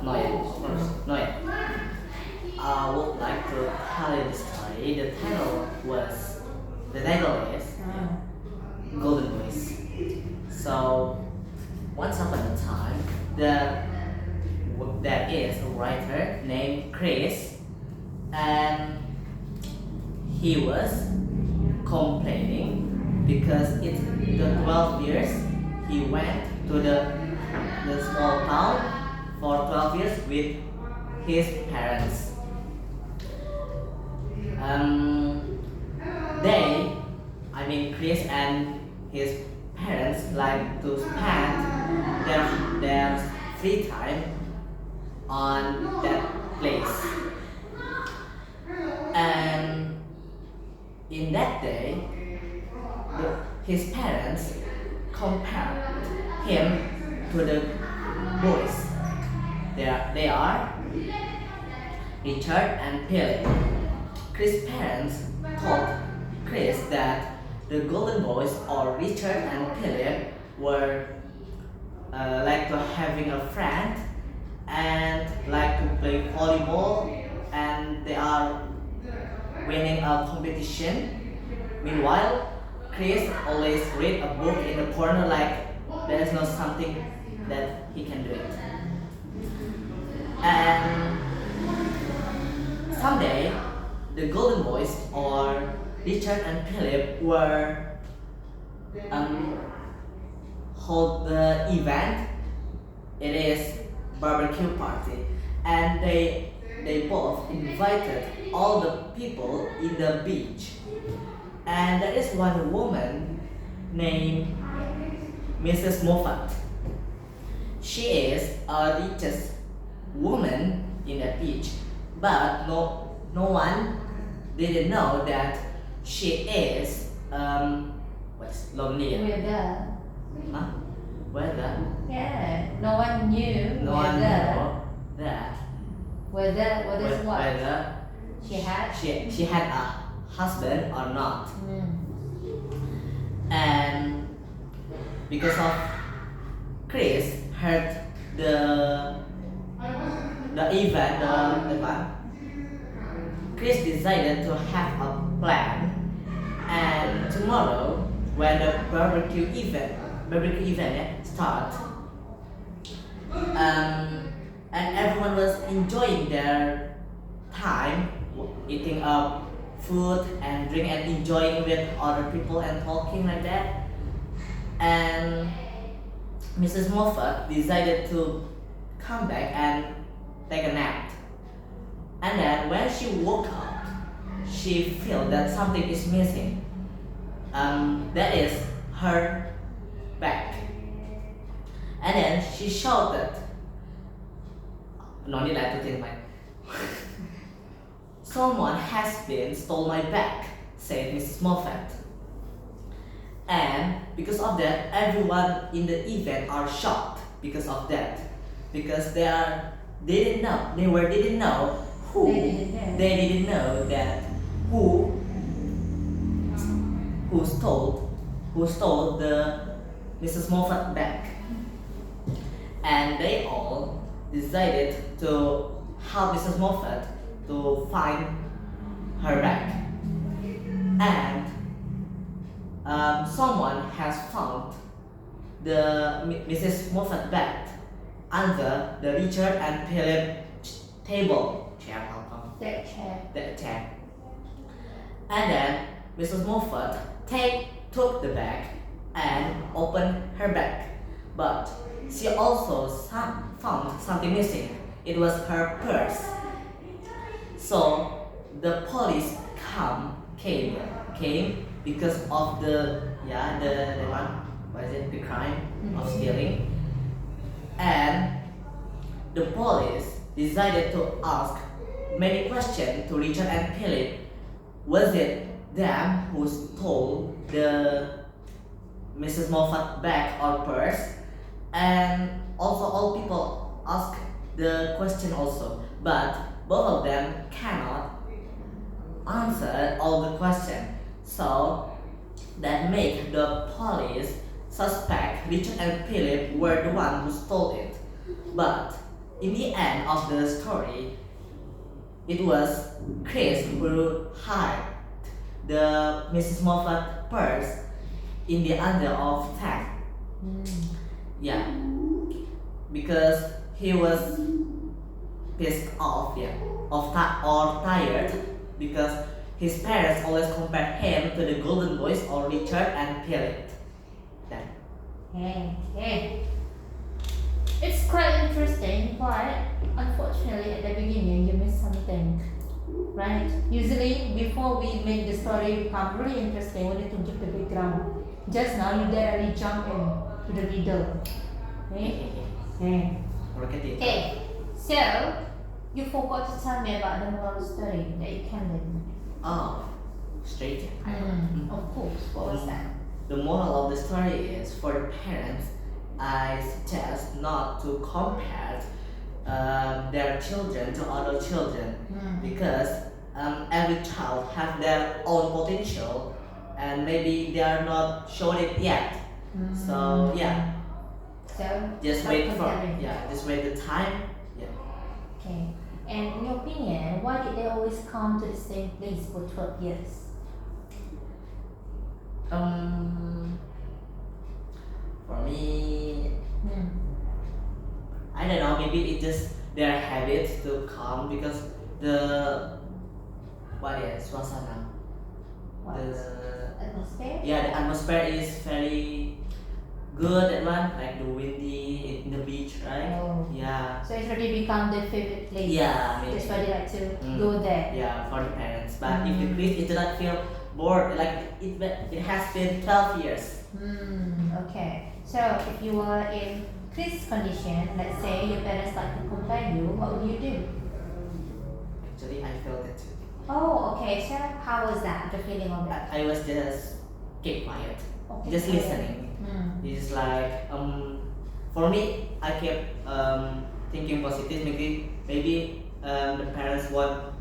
No, yet, of course, no, yet. I would like to tell you the story. The title is Golden Voice. So, once upon a time, there is a writer named Chris, and he was complaining because it's the 12 years he went to the small town for 12 years with his parents. Chris and his parents like to spend their free time on that place. And in that day, his parents compared him to the boys. They are Richard and Philip. Chris' parents told Chris that the Golden Boys or Richard and Philip were like to having a friend and like to play volleyball, and they are winning a competition. Meanwhile, Chris always read a book in the corner like there is no something that he can do it. And someday, the Golden Boys or Richard and Philip were hold the event. It is barbecue party, and they both invited all the people in the beach. And there is one woman named Mrs. Moffat. She is a richest woman in the beach, but no one didn't know that she is lonely. Weather. Huh? Whether Yeah. No one knew. no one know that Whether is what? whether she had a husband or not. And because of Chris heard the event, the one, Chris decided to have a plan. And tomorrow, when the barbecue event starts, and everyone was enjoying their time, eating up food and drink and enjoying with other people and talking like that. And Mrs. Moffat decided to come back and take a nap. And then when she woke up, she felt that something is missing. That is her bag. And then she shouted, "No need to think my." "Someone has been stole my bag," said Mrs. Moffat. And because of that, everyone in the event are shocked because of that, because they didn't know who they didn't know that who stole the Mrs. Moffat bag. And they all decided to help Mrs. Moffat to find her bag. And someone has found the Mrs. Moffat bag under the Richard and Philip chair. And then Mrs. Moffat took the bag and opened her bag, but she also found something missing. It was her purse. So the police came because of the one, what is it, the crime of stealing. And the police decided to ask many questions to Richard and Philip. Was it them who stole the Mrs. Moffat bag or purse? And also all people ask the question also, but both of them cannot answer all the questions. So that made the police suspect Richard and Philip were the one who stole it. But in the end of the story, it was Chris who hid the Mrs. Moffat purse in the under of tank. Yeah, because he was pissed off, yeah, or tired, because his parents always compared him to the Golden Boys or Richard and Philip. Then, Hey. It's quite interesting, but unfortunately at the beginning you missed something. Right? Usually before we make the story become really interesting, we need to give the background. Just now you directly jump in to the middle. Okay? look at it. Okay. So you forgot to tell me about the moral story that you can learn. Oh, straight. Of course. What was that? The moral of the story is for the parents, I suggest not to compare their children to other children, because every child have their own potential and maybe they are not showing it yet. So yeah, So just stop wait for comparing. just wait the time. Yeah. Okay. And in your opinion, why did they always come to the same place for 12 years? For me, I don't know. Maybe it's just their habit to come because the suasana. What? The Atmosphere? the atmosphere is very good. That one, like the windy in the beach, right? Oh. Yeah. So it's already become their favorite place. Yeah, maybe. That's why they like to go there. Yeah, for the parents. But if the kids, it do not feel bored. Like it has been 12 years. Okay. So if you were in this condition, let's say your parents like to compare you, what would you do? Actually, I felt it too. Oh, okay. So how was that? The feeling of that? I was just keep quiet, Okay. just listening. It's like for me, I kept thinking positive. Maybe the parents want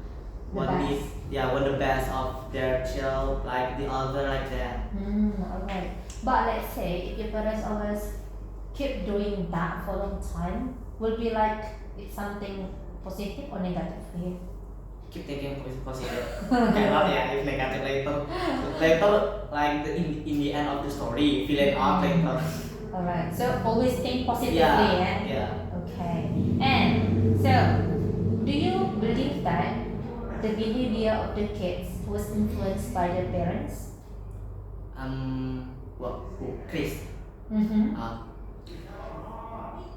the best of their child, like the other, like that. Alright. But let's say if your parents always keep doing that for a long time, will be like it's something positive or negative for you? Keep thinking positive. Cannot, if negative later, like in the end of the story, feel it out later. Alright. So always think positively, Yeah. Okay. And so, do you believe that the behavior of the kids was influenced by their parents? Chris. Mm-hmm.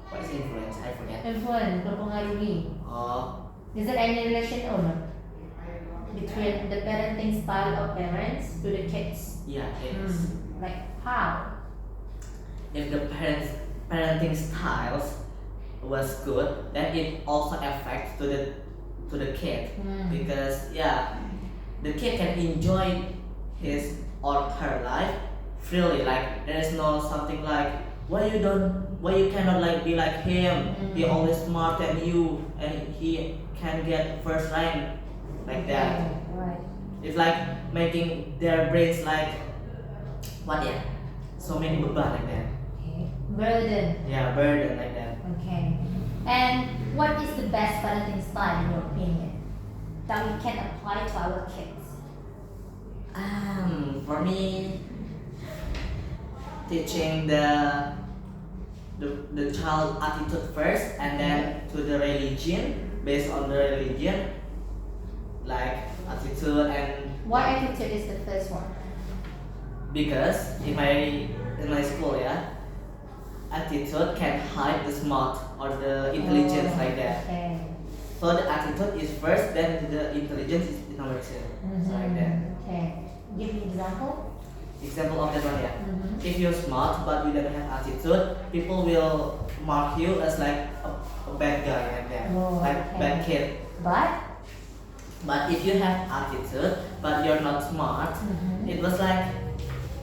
What is influence? I forget. Influence, berpengaruhi. Oh, Is there any relation or not between the parenting style of parents to the kids? yeah, it is. Like how? If the parenting styles was good, then it also affects to the kid, because the kid can enjoy his or her life freely. Like there is no something like why you cannot like be like him. He always smarter than you and he can get first rank, like that. Right. It's like making their brains like so many beban like that. Okay. Burden. Yeah, burden like that. Okay. And what is the best parenting style in your opinion that we can apply to our kids? For me, teaching the child attitude first, and then to the religion, based on the religion, like attitude. And What attitude is the first one? because in my school, attitude can hide the smart or the intelligence, like that. Okay. So the attitude is first, then the intelligence is number two. So like that. Okay. Give me example. Example of that one, If you're smart but you don't have attitude, people will mark you as like a bad guy, like that, bad kid. But if you have attitude but you're not smart, it was like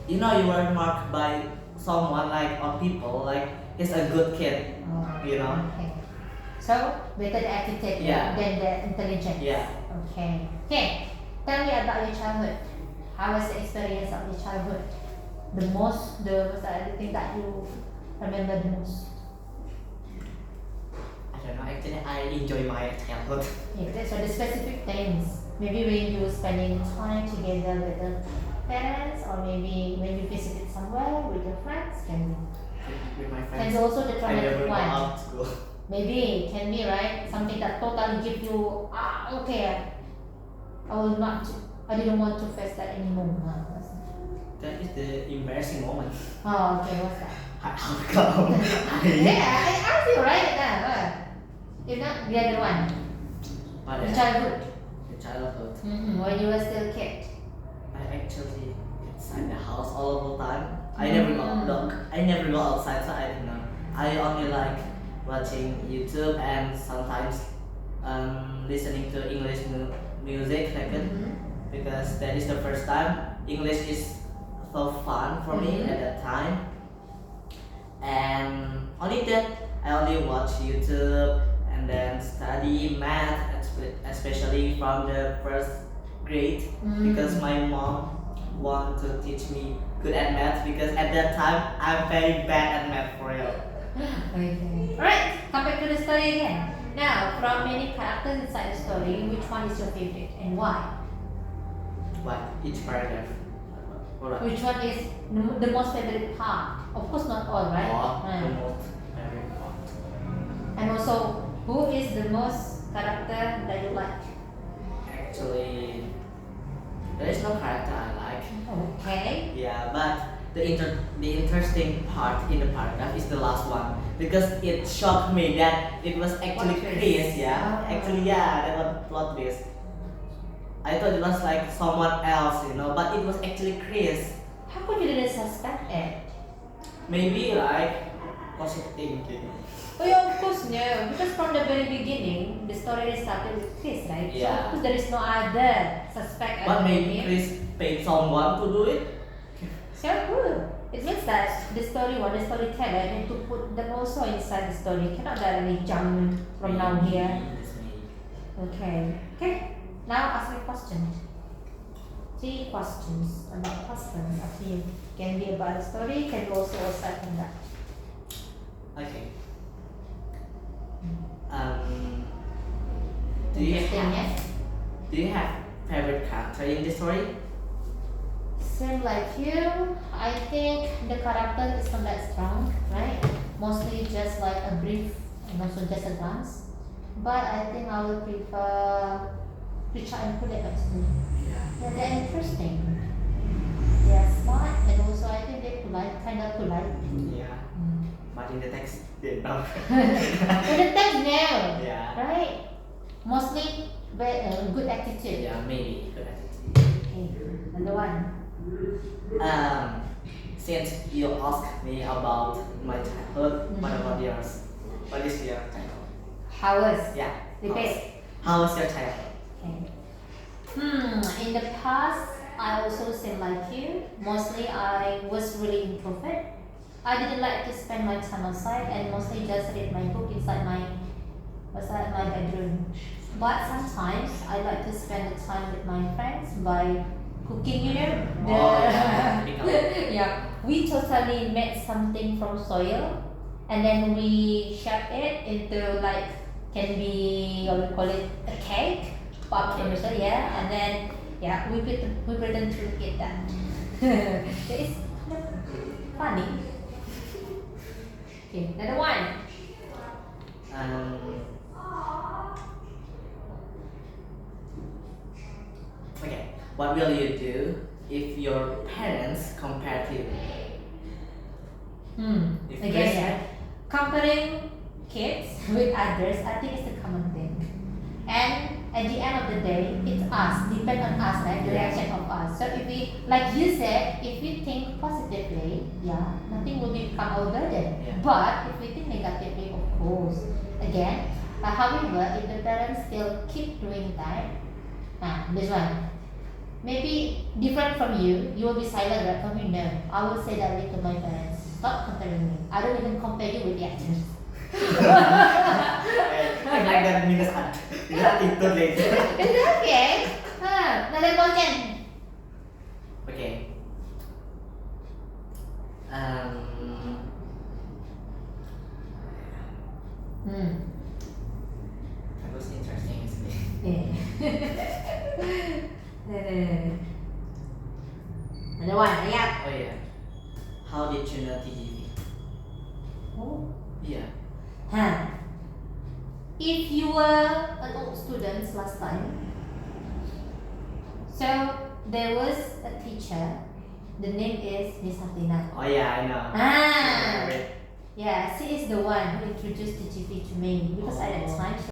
you were marked by someone like or people like he's a good kid, Okay. So better the attitude than the intelligence. Yeah. Okay. Okay. Tell me about your childhood. How was the experience of your childhood? The thing that you remember the most? I don't know. I enjoy my childhood. Yeah, so the specific things. Maybe when you were spending time together with the parents, or maybe when you visited somewhere with your friends, can be. With my And friends. also the I never traumatic go one. out to school. Maybe can be right. Something that totally give you okay. I will not. I didn't want to face that anymore. That is the embarrassing moment. Oh, okay. What's that? Outcome. Yeah, I asked you right now. If not, the other one. What The else? childhood. The childhood. When you were still a kid. I actually inside the house all the time. I never go outside, so I don't know. I only like watching YouTube and sometimes listening to English music like it, because that is the first time English is so fun for me at that time. And only that I only watch YouTube and then study math, especially from the first grade, because my mom want to teach me good at math, because at that time I'm very bad at math for real. Okay. Alright, come back to the story again. Now, from many characters inside the story, which one is your favorite and why? What? Each paragraph. Alright. Which one is the most favorite part? Of course, not all, right? The most favorite part. And also, who is the most character that you like? Actually, there is no character I like. Okay. Yeah, but the interesting part in the paragraph is the last one, because it shocked me that it was actually Plot twist. Chris. Yeah, Oh. actually, yeah, that was plot twist. I thought it was like someone else, but it was actually Chris. How could you didn't suspect it? Maybe like positive thinking. Oh yeah, of course no. Because from the very beginning, the story started with Chris, right? So Yeah. of course there is no other suspect. But other than maybe him. Chris paid someone to do it. Sure, cool. It means that the storyteller need to put them also inside the story. Cannot directly jump from now here. It's me. Okay. Okay. Now ask me a question. 3 questions about husband up to you. Can be about the story, can be also aside from that. Okay. Do you Interesting, have yes? Do you have favorite character in the story? Same like you, I think the character is not that strong, right? Mostly just like a brief and also just a glance. But I think I would prefer Richard and Pulit actually. Yeah, they're interesting. They're smart and also I think they're polite, kind of polite. Yeah. But in the text, they don't. In the text, no. Yeah. Right? Mostly good attitude. Yeah, maybe good attitude. Okay, another one. Since you asked me about my childhood, what about yours? What is your childhood? How was? Yeah. Repeat. How was your childhood? Okay. In the past, I also same like you. Mostly, I was really introvert. I didn't like to spend my time outside and mostly just read my book inside my bedroom. But sometimes I like to spend the time with my friends by cooking. Yeah, we totally made something from soil, and then we shape it into like can be what we call it a cake, pop from the soil, yeah, and then yeah we pretend to eat that. It's funny. Okay, another one. Okay. What will you do if your parents compare to you? If Again, Chris- yeah. Comparing kids with others, I think it's a common thing. And at the end of the day, it's us, depend on us, right? The reaction of us. So if we, like you said, if we think positively, yeah, nothing will become our burden. Yeah. But if we think negatively, of course, again. However, if the parents still keep doing that, this one, maybe different from you, you will be silent, right? For me, no. I will say that to my parents. Stop comparing me. I don't even compare you with the actors. I'm like that minus attitude later. It's okay. Another question. Okay. Another one, yeah. Oh yeah. How did you know TGV? Oh. Yeah. Huh. If you were an old student last time, so there was a teacher. The name is Miss Hafina. Oh yeah, I know. Ah. She's my favorite. Yeah, she is the one who introduced the GP to me because at that time